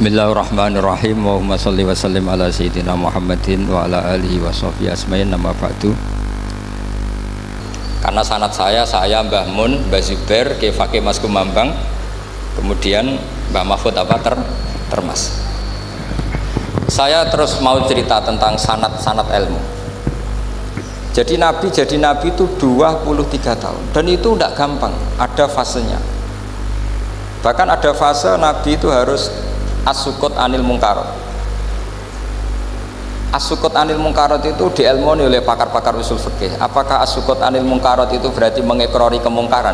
Bismillahirrahmanirrahim. Allahumma sholli wa sallim ala sayyidina Muhammadin wa ala alihi wa sahbihi asma'in nama ba'du. Karena sanad saya Mbah Mun, Mbah Zubair, Ki Fakih Mas Kumambang, kemudian Mbah Mahfud Termas. Saya terus mau cerita tentang sanad ilmu. Jadi Nabi itu 23 tahun dan itu tidak gampang, ada fasenya. Bahkan ada fase Nabi itu harus as-sukut anil mungkarat. As-sukut anil mungkarat itu diilmoni oleh pakar-pakar usul fikih. Apakah as-sukut anil mungkarat itu berarti mengikrari kemungkaran?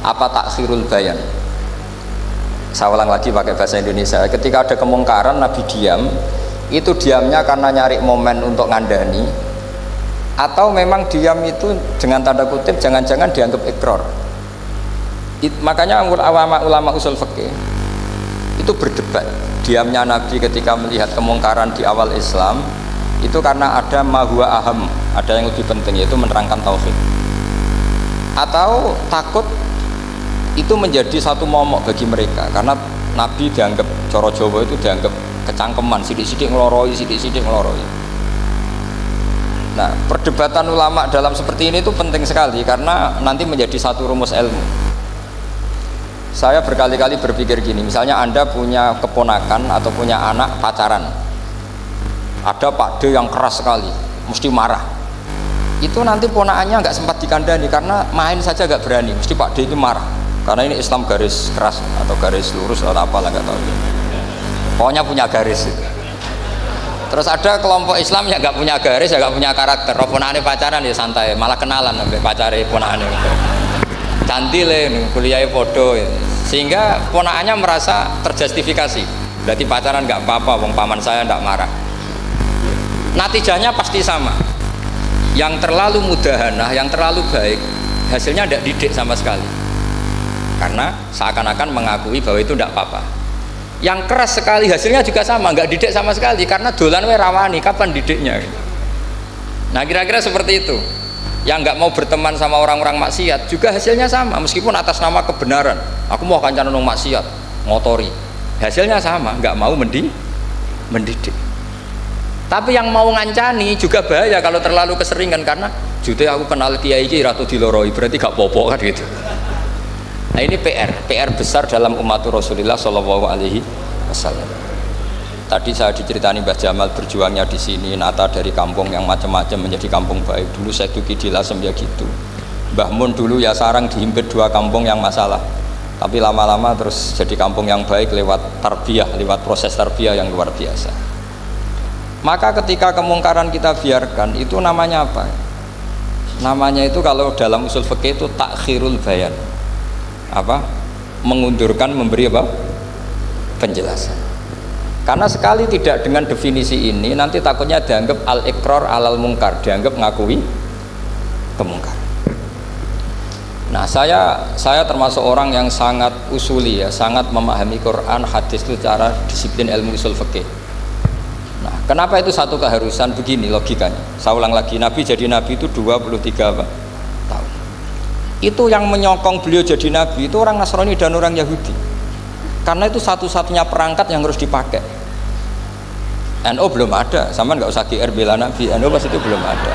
Apa takhirul bayan? Saya ulang lagi pakai bahasa Indonesia. Ketika ada kemungkaran Nabi diam, itu diamnya karena nyari momen untuk ngandani, atau memang diam itu dengan tanda kutip jangan-jangan dianggap ikrar. Makanya ulama usul fikih itu berdebat. Diamnya Nabi ketika melihat kemungkaran di awal Islam itu karena ada mahwa aham, ada yang lebih penting, yaitu menerangkan tauhid, atau takut itu menjadi satu momok bagi mereka karena Nabi dianggap coro Jawa itu dianggap kecangkeman, sidik-sidik ngeloroi. Nah, perdebatan ulama dalam seperti ini itu penting sekali karena nanti menjadi satu rumus ilmu. Saya berkali-kali berpikir gini, misalnya Anda punya keponakan atau punya anak pacaran, ada Pak D yang keras sekali, mesti marah. Itu nanti ponakannya nggak sempat dikandani karena main saja nggak berani, mesti Pak D itu marah. Karena ini Islam garis keras atau garis lurus atau apalah nggak tahu. Pokoknya punya garis. Terus ada kelompok Islam yang nggak punya garis, ya nggak punya karakter. Ponakannya pacaran ya santai, malah kenalan sampai pacare ponakannya. Cantik nih, kuliahnya podo, sehingga ponakannya merasa terjustifikasi. Berarti pacaran nggak apa-apa, wong paman saya nggak marah. Natijahnya pasti sama. Yang terlalu mudahanah, yang terlalu baik, hasilnya tidak didik sama sekali. Karena seakan-akan mengakui bahwa itu tidak apa-apa. Yang keras sekali hasilnya juga sama, nggak didik sama sekali. Karena dolan we rawani, kapan didiknya? Nah kira-kira seperti itu. Yang nggak mau berteman sama orang-orang maksiat juga hasilnya sama, meskipun atas nama kebenaran aku mau kancanan nong maksiat ngotori, hasilnya sama, nggak mau mendidik. Tapi yang mau ngancani juga bahaya kalau terlalu keseringan, karena jute aku kenal kiai iki ratu diloroi berarti gak popo kan gitu. Nah ini PR besar dalam umat Rasulullah Shallallahu Alaihi Wasallam. Tadi saya diceritani Mbah Jamal berjuangnya di sini, nata dari kampung yang macam-macam menjadi kampung baik. Dulu saya Duki di Lasem ya gitu. Mbah Mun dulu ya sarang dihimpit 2 kampung yang masalah. Tapi lama-lama terus jadi kampung yang baik lewat tarbiyah, lewat proses tarbiyah yang luar biasa. Maka ketika kemungkaran kita biarkan, itu namanya apa? Namanya itu kalau dalam usul fikih itu takhirul bayan. Apa? Mengundurkan, memberi apa? Penjelasan. Karena sekali tidak dengan definisi ini, nanti takutnya dianggap al-iqrar alal mungkar, dianggap ngakui kemungkaran. Nah, saya termasuk orang yang sangat usuli ya, sangat memahami Quran, hadis itu secara disiplin ilmu usul fikih. Nah, kenapa itu satu keharusan? Begini logikanya. Saya ulang lagi, Nabi jadi Nabi itu 23 tahun. Itu yang menyokong beliau jadi Nabi itu orang Nasrani dan orang Yahudi. Karena itu satu-satunya perangkat yang harus dipakai. NU belum ada, sama nggak usah GR bela Nabi. NU pas itu belum ada.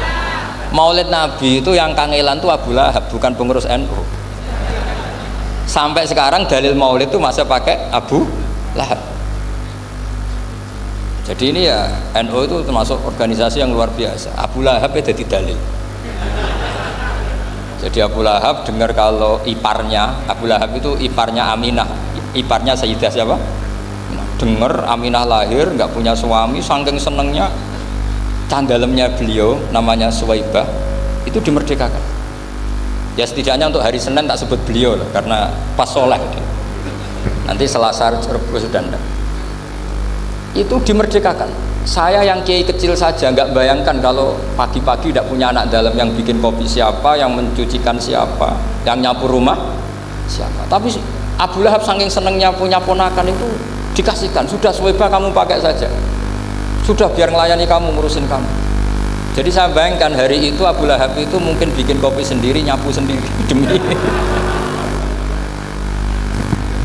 Maulid Nabi itu yang kangelan tuh Abu Lahab, bukan pengurus NU. Sampai sekarang dalil Maulid itu masih pakai Abu Lahab. Jadi ini ya NU itu termasuk organisasi yang luar biasa. Abu Lahab ya jadi dalil. Jadi Abu Lahab dengar kalau iparnya, Abu Lahab itu iparnya Aminah, iparnya Sayyidah siapa? Dengar Aminah lahir nggak punya suami, saking senengnya candalemnya beliau namanya Suwaibah itu dimerdekakan. Ya setidaknya untuk hari Senin tak sebut beliau lah, karena pas soleh. Nanti Selasa Rabu sudah enggak. Itu dimerdekakan. Saya yang kiai kecil saja nggak bayangkan kalau pagi-pagi tidak punya anak dalam, yang bikin kopi siapa, yang mencucikan siapa, yang nyapu rumah siapa. Tapi Abu Lahab saking senengnya punya ponakan itu dikasihkan, sudah Suwaibah kamu pakai saja, sudah biar melayani kamu, ngurusin kamu. Jadi saya bayangkan hari itu Abu Lahab itu mungkin bikin kopi sendiri, nyapu sendiri demi.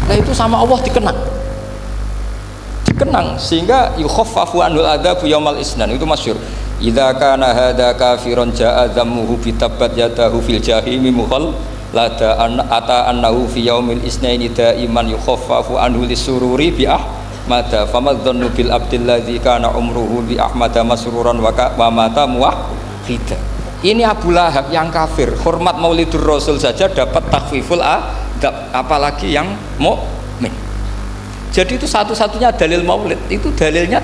Nah itu sama Allah dikenang dikenang sehingga yukhaffafu anul adzabu yaumal isnan itu masyhur. Idza kana hadza kafiron jaa dhammuhu bi tabbat yadahu fil jahimi mukhal lada ata annahu fi yaumil isnaini daiman yukhaffafu anhu lisururi bi ahmada famadzannu bil abdil ladzi kana umruhu bi ahmada masruran wa mata muwahhida. Ini Abu Lahab yang kafir, hormat Maulidur Rasul saja dapat takhfiful adab, apalagi yang mukmin. Jadi itu satu-satunya dalil maulid, itu dalilnya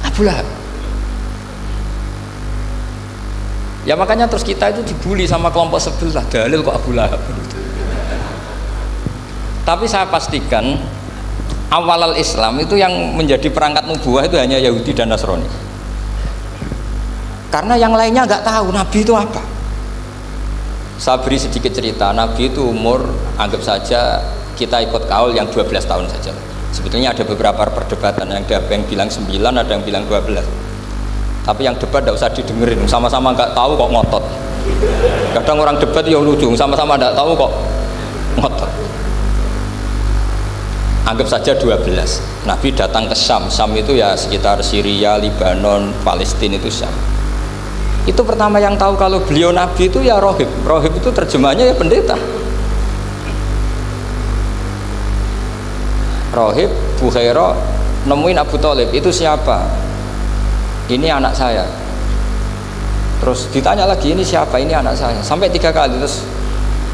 Abu Lahab. Ya makanya terus kita itu dibully sama kelompok sebelah, dalil kok Abu Lahab. Tapi saya pastikan awal Islam itu yang menjadi perangkat nubuah itu hanya Yahudi dan Nasrani. Karena yang lainnya nggak tahu Nabi itu apa. Saya beri sedikit cerita. Nabi itu umur, anggap saja kita ikut kaul yang 12 tahun saja. Sebetulnya ada beberapa perdebatan, yang bilang 9, ada yang bilang 12. Tapi yang debat tidak usah didengerin, sama-sama nggak tahu kok ngotot. Kadang orang debat ya lucu, sama-sama nggak tahu kok ngotot. Anggap saja 12. Nabi datang ke Syam. Syam itu ya sekitar Syria, Lebanon, Palestina, itu Syam. Itu pertama yang tahu kalau beliau Nabi itu ya rohib. Rohib itu terjemahnya ya pendeta. Rohib, Bukhaira nemuin Abu Thalib, itu siapa? Ini anak saya. Terus ditanya lagi, ini siapa? Ini anak saya. Sampai 3 kali. Terus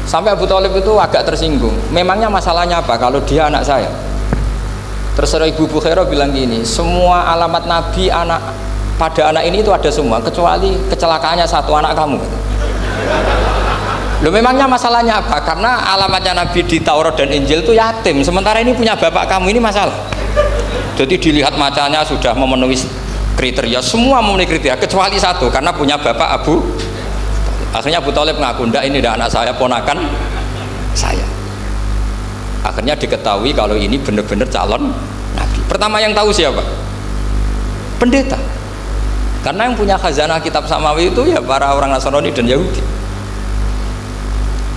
sampai Abu Thalib itu agak tersinggung. Memangnya masalahnya apa kalau dia anak saya? Terus Ibu Bukhaira bilang gini, semua alamat Nabi pada anak ini itu ada semua, kecuali kecelakaannya satu, anak kamu. Loh, memangnya masalahnya apa? Karena alamatnya Nabi di Taurat dan Injil itu yatim, sementara ini punya bapak kamu, ini masalah. Jadi dilihat macanya sudah memenuhi kriteria, semua memenuhi kriteria kecuali satu, karena punya bapak Abu. Akhirnya Abu Thalib ngaku, ndak, ini ndak anak saya, ponakan saya. Akhirnya diketahui kalau ini benar-benar calon Nabi. Pertama yang tahu siapa? Pendeta. Karena yang punya khazanah kitab samawi itu ya para orang Nasrani dan Yahudi.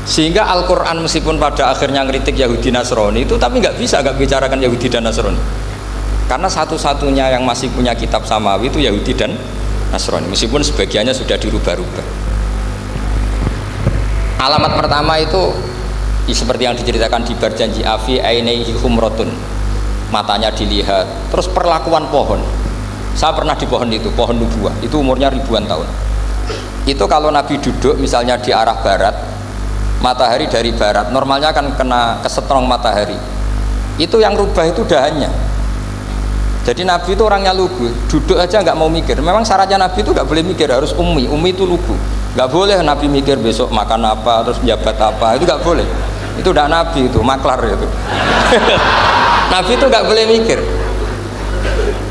Sehingga Al-Quran meskipun pada akhirnya ngeritik Yahudi Nasrani itu, tapi nggak bisa nggak bicarakan Yahudi dan Nasrani. Karena satu-satunya yang masih punya kitab samawi itu Yahudi dan Nasrani, meskipun sebagiannya sudah dirubah-rubah. Alamat pertama itu seperti yang diceritakan di berjanji afi ainaihi humrotun, matanya dilihat. Terus perlakuan pohon, saya pernah di pohon itu, pohon nubuah, itu umurnya ribuan tahun. Itu kalau Nabi duduk misalnya di arah barat, matahari dari barat, normalnya kan kena kesetrong matahari, itu yang rubah itu dahannya. Jadi Nabi itu orangnya lugu, duduk aja nggak mau mikir. Memang syaratnya Nabi itu nggak boleh mikir, harus ummi itu lugu. Nggak boleh Nabi mikir besok makan apa, terus jabat apa, itu nggak boleh. Itu udah Nabi, itu maklar itu. Nabi itu nggak boleh mikir.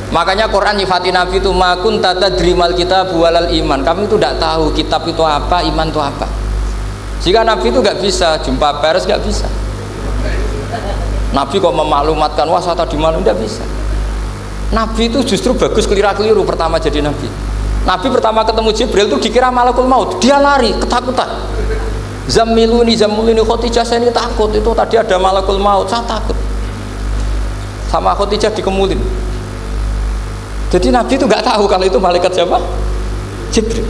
Makanya Quran nyifati Nabi itu makun tata drimal kitab walal iman. Kami itu tidak tahu kitab itu apa, iman itu apa. Jika Nabi itu nggak bisa jumpa pers, nggak bisa. Nabi kok memaklumatkan wah saya tadi malam, nggak bisa. Nabi itu justru bagus keliru pertama jadi Nabi. Nabi pertama ketemu Jibril itu dikira malakul maut, dia lari ketakutan. Zamiluni Khotijah, saya ini takut, itu tadi ada malakul maut, saya takut. Sama Khotijah dikemulin. Jadi Nabi itu nggak tahu kalau itu malaikat siapa? Jibril.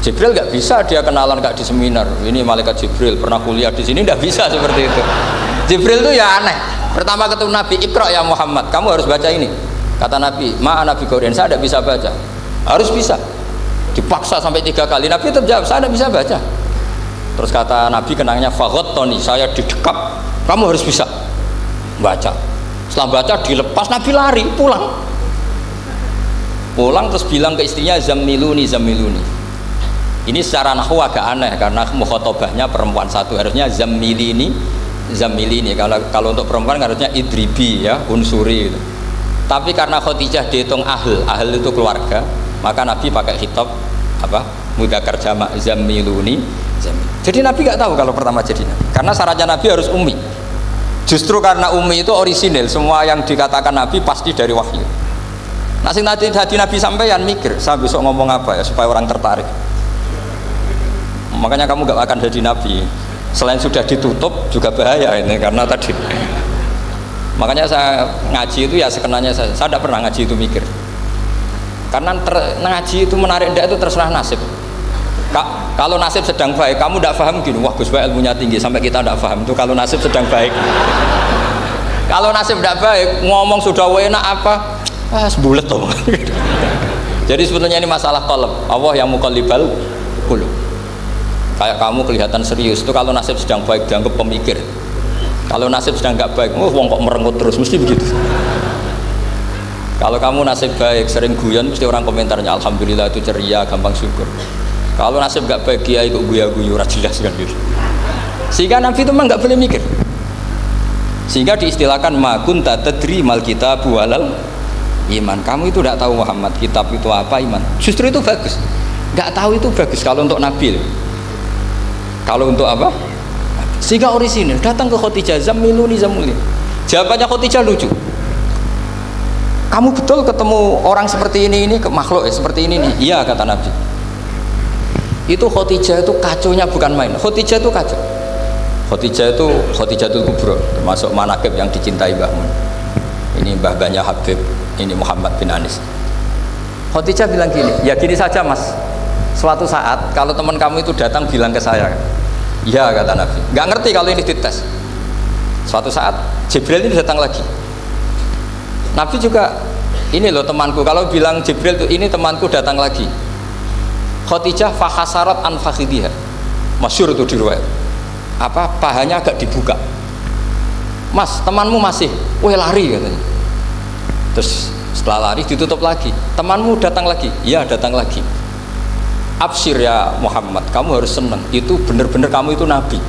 Jibril nggak bisa dia kenalan nggak di seminar. Ini malaikat Jibril pernah kuliah di sini, nggak bisa seperti itu. Jibril itu ya aneh. Pertama ketemu Nabi, Iqra ya Muhammad, kamu harus baca ini. Kata Nabi, ma'ana bi Qur'an, saya tidak bisa baca. Harus bisa. Dipaksa sampai 3 kali. Nabi tetap jawab, saya tidak bisa baca. Terus kata Nabi kenangnya, faghattani, saya didekap, kamu harus bisa baca. Setelah baca dilepas, Nabi lari pulang. Pulang terus bilang ke istrinya, zamiluni. Ini secara nahwu agak aneh karena mukhatabahnya perempuan satu, harusnya zamilini. Kalau untuk perempuan harusnya idribi ya, unsuri gitu. Tapi karena Khadijah dihitung ahl itu keluarga, maka Nabi pakai khitab apa? Mudzakkar jamak zamiluni. Jadi Nabi nggak tahu kalau pertama jadi Nabi. Karena syaratnya Nabi harus ummi. Justru karena ummi itu orisinil, semua yang dikatakan Nabi pasti dari wahyu. Nah, sing tadi Nabi sampeyan mikir, saya besok ngomong apa ya supaya orang tertarik. Makanya kamu nggak akan jadi Nabi. Selain sudah ditutup juga bahaya ini, karena tadi Makanya saya ngaji itu ya sekenanya saya tidak pernah ngaji itu mikir. Karena ngaji itu menarik ndak itu terserah nasib. Kalau nasib sedang baik, kamu tidak paham gini, wah Gus Baik ilmunya tinggi sampai kita tidak paham itu kalau nasib sedang baik. Kalau nasib tidak baik, ngomong sudah enak apa, sebulet tuh. Jadi sebetulnya ini masalah qalb. Allah yang muqallibal qulub. Kayak kamu kelihatan serius itu kalau nasib sedang baik dianggap pemikir. Kalau nasib sedang nggak baik, wong kok merengut terus, mesti begitu. Kalau kamu nasib baik, sering guyon, mesti orang komentarnya alhamdulillah itu ceria, gampang syukur. Kalau nasib nggak baik, kiai kok guya-guyu, jelas kan gitu. Sehingga Nabi itu memang nggak boleh mikir. Sehingga diistilahkan ma kunta tadri mal kitabu walal iman. Kamu itu tidak tahu Muhammad, kitab itu apa, iman. Justru itu bagus. Nggak tahu itu bagus kalau untuk Nabi. Kalau untuk apa? Sehingga orisinil datang ke Khadijah, zamiluni zamuli. Jawabannya Khadijah lucu. Kamu betul ketemu orang seperti ini ke makhluk ya, seperti ini nih. Iya kata Nabi. Itu Khadijah itu kaconya bukan main. Khadijah itu kacau. Khadijah itu Khadijatul Kubra, termasuk manaqib yang dicintai Mbah Mun. Ini mbah-mbahnya Habib, ini Muhammad bin Anis. Khadijah bilang gini, ya gini saja Mas. Suatu saat kalau teman kamu itu datang bilang ke saya, iya kata Nabi. Nggak ngerti kalau ini dites. Suatu saat Jibril ini datang lagi. Nabi juga, ini loh temanku, kalau bilang Jibril itu ini temanku datang lagi. Khadijah fahasarat an fakhidiha. Masyhur itu di riwayat. Apa pahanya agak dibuka. Mas, temanmu masih, lari katanya. Terus setelah lari ditutup lagi. Temanmu datang lagi. Iya, datang lagi. Absyir ya Muhammad, kamu harus senang. Itu benar-benar kamu itu nabi.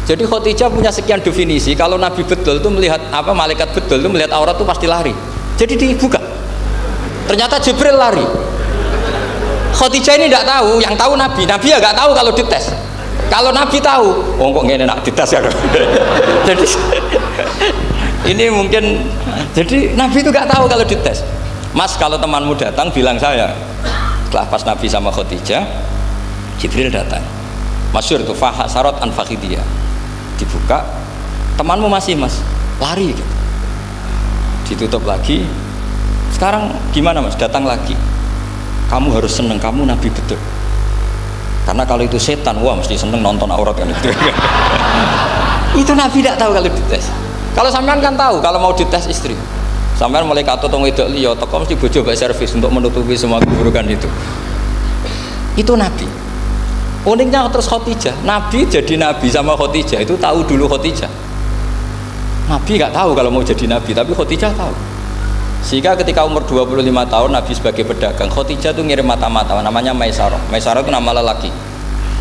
Jadi Khadijah punya sekian definisi. Kalau Nabi betul itu melihat apa, malaikat betul itu melihat aurat itu pasti lari. Jadi dibuka. Ternyata Jibril lari. Khadijah ini tidak tahu, yang tahu Nabi. Nabi ya nggak tahu kalau dites. Kalau Nabi tahu, oh kok ngene nak dites ya. Jadi ini mungkin. Jadi Nabi itu nggak tahu kalau dites. Mas, kalau temanmu datang bilang saya. Setelah pas Nabi sama Khadijah, Jibril datang. Masyhur itu fahasarat an fakhidiyah. Dibuka, temanmu masih Mas, lari gitu. Ditutup lagi. Sekarang gimana Mas? Datang lagi. Kamu harus seneng, kamu Nabi betul. Karena kalau itu setan, wah mesti seneng nonton aurat kan itu. Itu Nabi tidak tahu kalau dites. Kalau sampean kan tahu kalau mau dites istri. Sampean mulai kato tong wedok liya teko mesti bojo bae servis untuk menutupi semua keburukan itu. Itu Nabi. Uniknya terus Khadijah, Nabi jadi Nabi sama Khadijah itu tahu dulu Khadijah. Nabi nggak tahu kalau mau jadi Nabi, tapi Khadijah tahu. Sehingga ketika umur 25 tahun Nabi sebagai pedagang, Khadijah tuh ngirim mata-mata namanya Maisarah. Maisarah itu nama lelaki.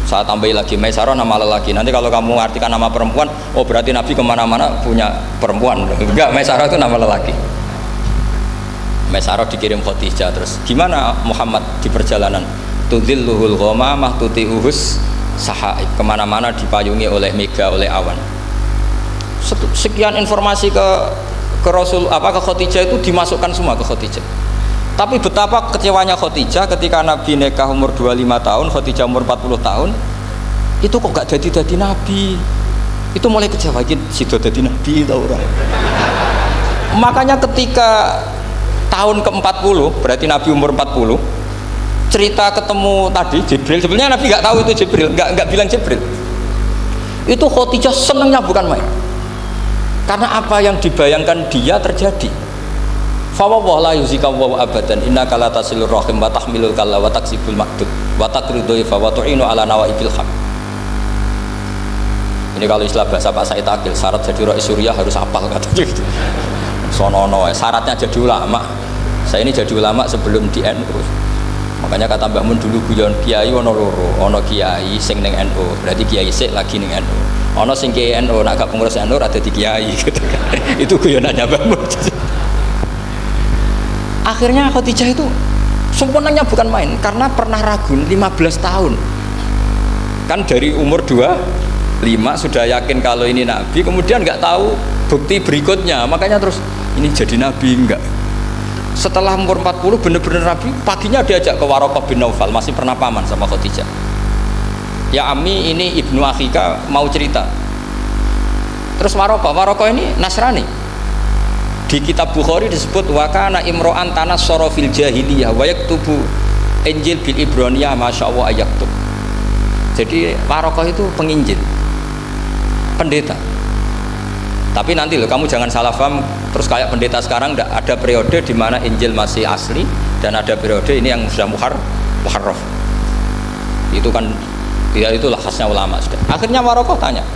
Saya tambahin lagi, Maisarah nama lelaki. Nanti kalau kamu artikan nama perempuan, oh berarti Nabi kemana-mana punya perempuan. Enggak, Maisarah itu nama lelaki. Maisarah dikirim Khadijah. Terus gimana Muhammad di perjalanan? Tudhilluhul ghamamah tuti'uhus sahaib, kemana-mana dipayungi oleh mega, oleh awan. Sekian informasi ke Rasul ke Khadijah itu dimasukkan semua ke Khadijah. Tapi betapa kecewanya Khadijah ketika Nabi nikah umur 25 tahun, Khadijah umur 40 tahun, itu kok gak jadi Nabi. Itu mulai kecewa, sido jadi Nabi tau orang. Makanya ketika tahun ke-40, berarti Nabi umur 40, cerita ketemu tadi Jibril, sebenarnya Nabi nggak tahu itu Jibril, nggak bilang Jibril. Itu Khadijah senangnya bukan main. Karena apa yang dibayangkan dia terjadi. Fa la yuzika wa abadan innaka la tasilur rahim wa tahmilul kalla wa taksibul maqdud wa taqridu fa wa tu'inu ala nawaibil haq. Ini kalau istilah bahasa Pak Said Akil, syarat jadi rais Suriah harus hafal kata gitu. Sonono syaratnya jadi ulama. Saya ini jadi ulama sebelum di NU. Makanya kata Mbah Mun dulu guyon kiai ono loro, ono kiai sing ning NU, berarti kiai sik lagi ning NU. Ono sing kiai NU nak gak pengurus NU ada di kiai gitu kan. Itu guyonannya Mbah Mun. Akhirnya Khadijah itu sempurnanya bukan main karena pernah ragu 15 tahun. Kan dari umur 25 sudah yakin kalau ini nabi, kemudian nggak tahu bukti berikutnya. Makanya terus ini jadi nabi enggak. Setelah umur 40 bener-bener Nabi, paginya diajak ke Waraqah bin Naufal, masih pernah paman sama Khadijah. Ya Ami, ini ibnu Akhika mau cerita. Terus Waraqah ini Nasrani. Di kitab Bukhari disebut wa kana imro'an tanassara fil jahiliyah wa yaktubu Injil bil Ibraniyah masyaallah ayaktub. Jadi Warokoh itu penginjil, pendeta. Tapi nanti loh, kamu jangan salah paham terus kayak pendeta sekarang. Ada periode di mana Injil masih asli dan ada periode ini yang sudah muharraf. Itu kan ya itulah khasnya ulama sudah. Akhirnya Warokoh tanya,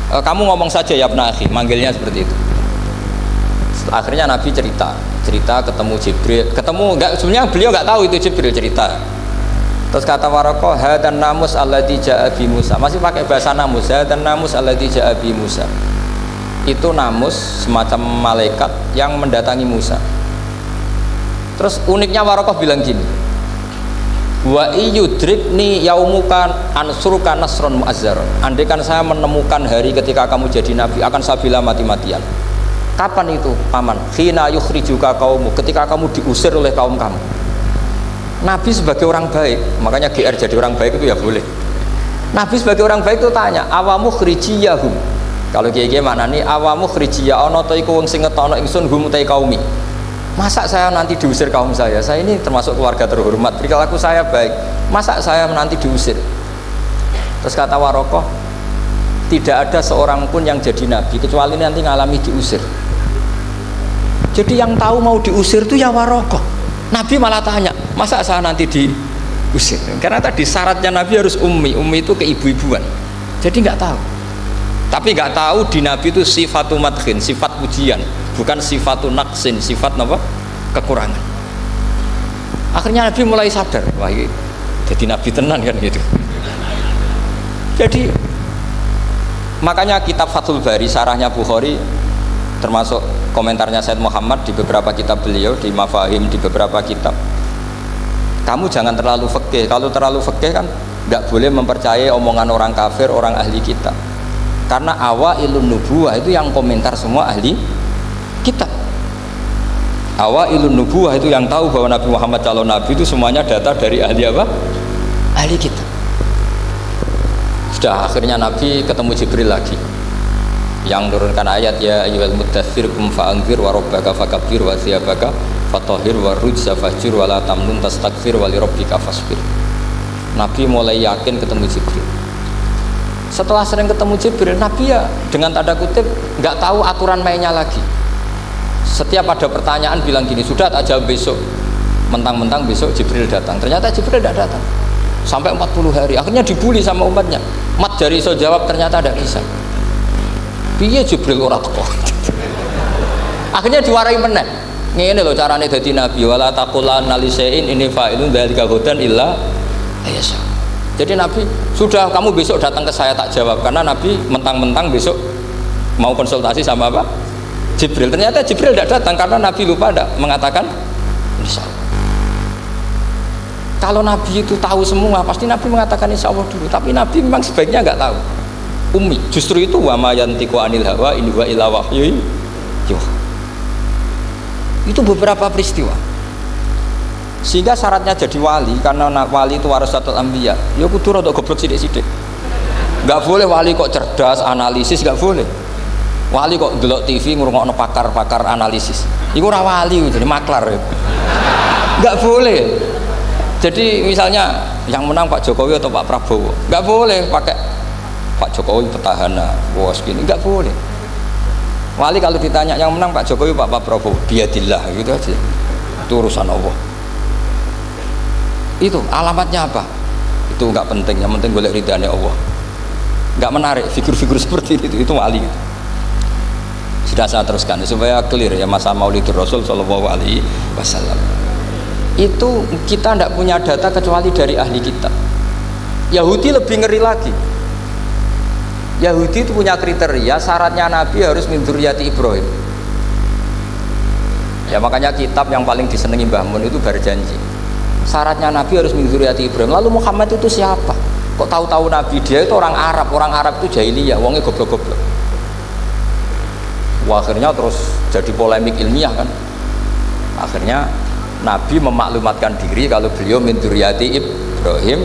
kamu ngomong saja ya Ibn Akhi, manggilnya seperti itu. Akhirnya Nabi cerita ketemu Jibril, sebenarnya beliau nggak tahu itu Jibril cerita. Terus kata Warokoh, hadan namus alladzi ja'a bi Musa, masih pakai bahasa namus, hadan namus alladzi ja'a bi Musa. Itu namus semacam malaikat yang mendatangi Musa. Terus uniknya Warokoh bilang gini, wa iyudrikni yaumuka ansuruka nasron mu'azzaron. Andai kan saya menemukan hari ketika kamu jadi nabi, akan saya bila mati-matian. Kapan itu paman? Khina yukhrijuka kaumu, ketika kamu diusir oleh kaum kamu. Nabi sebagai orang baik, makanya GR jadi orang baik itu ya boleh. Nabi sebagai orang baik itu tanya, awamu khrijiyahum. Kalau kiye-kiye mana nih awamu khrijiyah ana ta iku wong sing ngetono ingsun hum ta kaumi. Masa saya nanti diusir kaum saya? Saya ini termasuk keluarga terhormat, perilaku saya baik. Masa saya nanti diusir? Terus kata Warokoh, tidak ada seorang pun yang jadi nabi kecuali nanti ngalami diusir. Jadi yang tahu mau diusir itu ya Warokoh. Nabi malah tanya, masa saya nanti diusir? Karena tadi syaratnya Nabi harus ummi itu keibu-ibuan. Jadi nggak tahu. Tapi nggak tahu di Nabi itu sifatu madkhin, sifat pujian, bukan sifatu naqsin, sifat apa? Kekurangan. Akhirnya Nabi mulai sadar, wah ini jadi Nabi tenan kan gitu. Jadi makanya kitab Fathul Bari, syarahnya Bukhari, termasuk komentarnya Said Muhammad di beberapa kitab beliau, di Mafahim, di beberapa kitab. Kamu jangan terlalu fikih. Kalau terlalu fikih kan nggak boleh mempercayai omongan orang kafir, orang ahli kitab. Karena awailun nubuwah itu yang komentar semua ahli kitab. Awailun nubuwah itu yang tahu bahwa Nabi Muhammad calon nabi itu semuanya data dari ahli apa? Ahli kitab. Sudah akhirnya Nabi ketemu Jibril lagi yang turunkan ayat ya ayyuhal muddatsir qum fa'anzir wa rabbaka fakabbir wa thiyabaka fatahhir wa rujza fahjur wa la tamnun tastakfir wa li rabbika fasbir. Nabi mulai yakin ketemu Jibril. Setelah sering ketemu Jibril, Nabi ya dengan tanda kutip nggak tahu aturan mainnya lagi. Setiap ada pertanyaan bilang gini, sudah tak jawab besok. Mentang-mentang besok Jibril datang. Ternyata Jibril tidak datang sampai 40 hari. Akhirnya dibully sama umatnya. Mat jari so jawab, ternyata tidak bisa. Piye Jibril ora teko. Akhirnya diwarai meneh. Ngene lho carane dadi nabi, wala taqulanna lisein ini fa'ilun dzalika hudan illa ayasha. Jadi Nabi, sudah kamu besok datang ke saya tak jawab, karena Nabi mentang-mentang besok mau konsultasi sama apa? Jibril. Ternyata Jibril tidak datang karena Nabi lupa tidak mengatakan insyaallah. Kalau Nabi itu tahu semua, pasti Nabi mengatakan insya Allah dulu. Tapi Nabi memang sebaiknya nggak tahu. Ummi. Justru itu wa ma yantiqu anil hawa in huwa illa wahyu yuha. Itu beberapa peristiwa. Sehingga syaratnya jadi wali, karena wali itu warasatul anbiya. Ya kudu rada goblok sithik-sithik. Nggak boleh wali kok cerdas, analisis, nggak boleh. Wali kok delok TV ngrungokno pakar-pakar analisis. Iku ora wali, jadi maklar. Nggak boleh. Jadi misalnya yang menang Pak Jokowi atau Pak Prabowo, nggak boleh pakai Pak Jokowi petahana, bos gini, nggak boleh. Wali kalau ditanya yang menang Pak Jokowi Pak Prabowo, biadillah gitu aja. Itu urusan Allah. Itu alamatnya apa? Itu nggak penting, yang penting golek ridhanya Allah. Nggak menarik figur-figur seperti itu wali. Sudah saya teruskan supaya clear ya masa Maulidur Rasul Shallallahu Alaihi Wasallam. Itu kita tidak punya data kecuali dari ahli kitab. Yahudi lebih ngeri lagi. Yahudi itu punya kriteria, syaratnya Nabi harus min dzurriyyati Ibrahim. Ya makanya kitab yang paling disenangi Mbah Mun itu berjanji. Syaratnya Nabi harus min dzurriyyati Ibrahim. Lalu Muhammad itu siapa? Kok tahu-tahu Nabi? Dia itu orang Arab. Orang Arab itu jahiliyah, wongnya goblok-goblok. Wah, akhirnya terus jadi polemik ilmiah kan. Akhirnya Nabi memaklumatkan diri kalau beliau min dzurriyyati Ibrahim.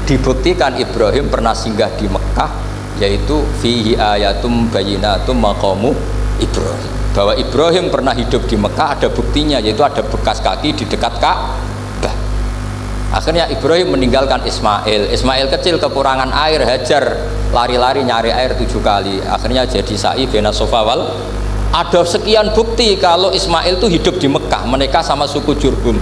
Dibuktikan Ibrahim pernah singgah di Mekah, yaitu fihi ayatum bayyinatum maqamu Ibrahim. bahwa Ibrahim pernah hidup di Mekah ada buktinya, yaitu ada bekas kaki di dekat Ka'bah. Akhirnya Ibrahim meninggalkan Ismail. Ismail kecil kekurangan air, Hajar lari-lari nyari air 7 kali. Akhirnya jadi sa'i bena Safa wal. Ada sekian bukti kalau Ismail itu hidup di Mekah, menikah sama suku Jurhum.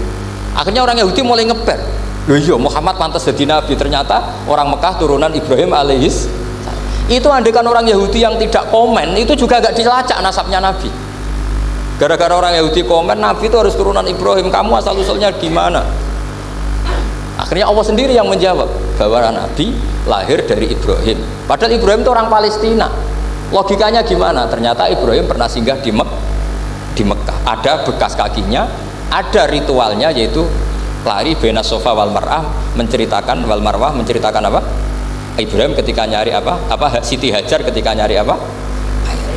Akhirnya orang Yahudi mulai ngeper. Loh iya, Muhammad pantas jadi nabi. Ternyata orang Mekah turunan Ibrahim alaihis. Itu andekan orang Yahudi yang tidak komen, itu juga gak dilacak nasabnya nabi. Gara-gara orang Yahudi komen, nabi itu harus turunan Ibrahim. Kamu asal-usulnya gimana? Akhirnya Allah sendiri yang menjawab bahwa nabi lahir dari Ibrahim. Padahal Ibrahim itu orang Palestina. Logikanya gimana? Ternyata Ibrahim pernah singgah di Mekah. Ada bekas kakinya, ada ritualnya, yaitu lari bena Safa wal Marwah, menceritakan wal Marwah, menceritakan apa? Ibrahim ketika nyari apa? Siti Hajar ketika nyari apa?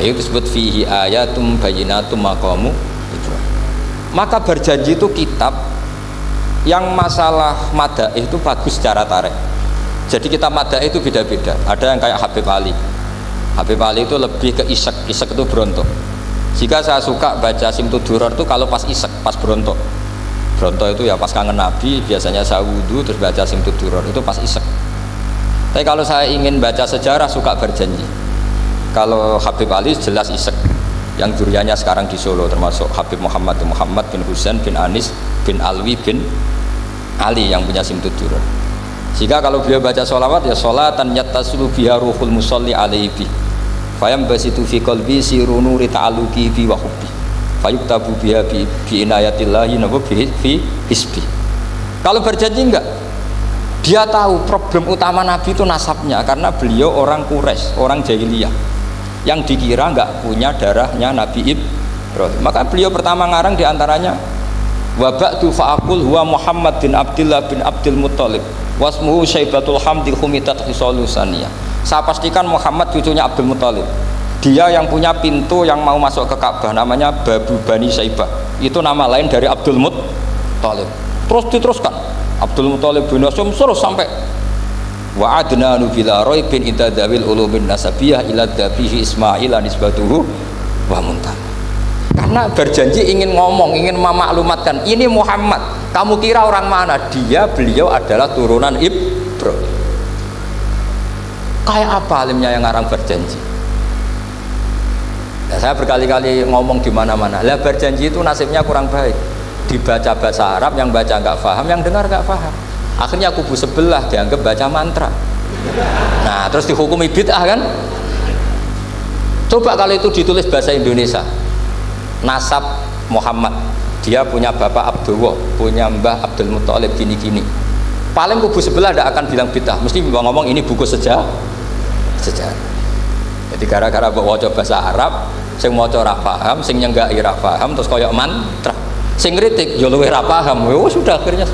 Itu disebut fihi ayatum bayyinatum maqamu Ibrahim. Maka berjanji itu kitab yang masalah madaih itu bagus secara tarikh. Jadi kitab madaih itu beda-beda. Ada yang kayak Habib Ali. Habib Ali itu lebih ke isek itu berontok. Jika saya suka baca Simtud Duror itu kalau pas isek, pas berontok itu ya pas kangen Nabi, biasanya saya wudhu terus baca Simtud Duror, itu pas isek. Tapi kalau saya ingin baca sejarah, suka berjanji. Kalau Habib Ali jelas isek, yang duriannya sekarang di Solo, termasuk Habib Muhammad bin Husain bin Anis bin Alwi bin Ali yang punya Simtud Duror. Jika kalau beliau baca sholawat, ya sholatan yattasulu biha ruhul musalli alaihi bi fayam basitu fi qalbi siru nuri ta'aluki bi wa hubbi fayuktabu biha bi inayatillahi nabu fi hisbi. Kalau berjanji enggak, dia tahu problem utama Nabi itu nasabnya, karena beliau orang Quraisy, orang jahiliyah yang dikira enggak punya darahnya Nabi Ibrahim. Maka beliau pertama ngarang diantaranya wa ba'du fa'akul huwa Muhammad bin Abdullah bin Abdul Muttalib wasmuhu Syaibatul Hamdi Khumitat Khisalusaniyah. Saya pastikan Muhammad cucunya Abdul Muttalib, dia yang punya pintu yang mau masuk ke Ka'bah, namanya Babu Bani Syaibah. Itu nama lain dari Abdul Muttalib. Terus diteruskan Abdul Muttalib bin Hasyim terus sampai wa adnanu bila raibin intadawil ulumin nasabiyah ila dabihi Ismail anisbatuhu wa muntah. Karena berjanji ingin ngomong, ingin memaklumatkan ini Muhammad, kamu kira orang mana? Beliau adalah turunan Ibrahim. Kayak apa alimnya yang ngarang berjanji? Nah, saya berkali-kali ngomong di mana-mana, lah berjanji itu nasibnya kurang baik. Dibaca bahasa Arab, yang baca nggak paham, yang dengar nggak paham. Akhirnya kubu sebelah dianggap baca mantra. Nah, terus dihukumi bid'ah kan? Coba kalau itu ditulis bahasa Indonesia, nasab Muhammad, dia punya bapak Abdullah, punya mbah Abdul Muttalib, gini-gini. Paling kubu sebelah tidak akan bilang bid'ah, mesti ngomong ini buku sejarah. Jadi gara-gara bawa bahasa Arab, sing maca ora paham, sing nyenggaki ora paham, terus koyok mantra. Sing kritik yo luwih ra paham, sudah akhirnya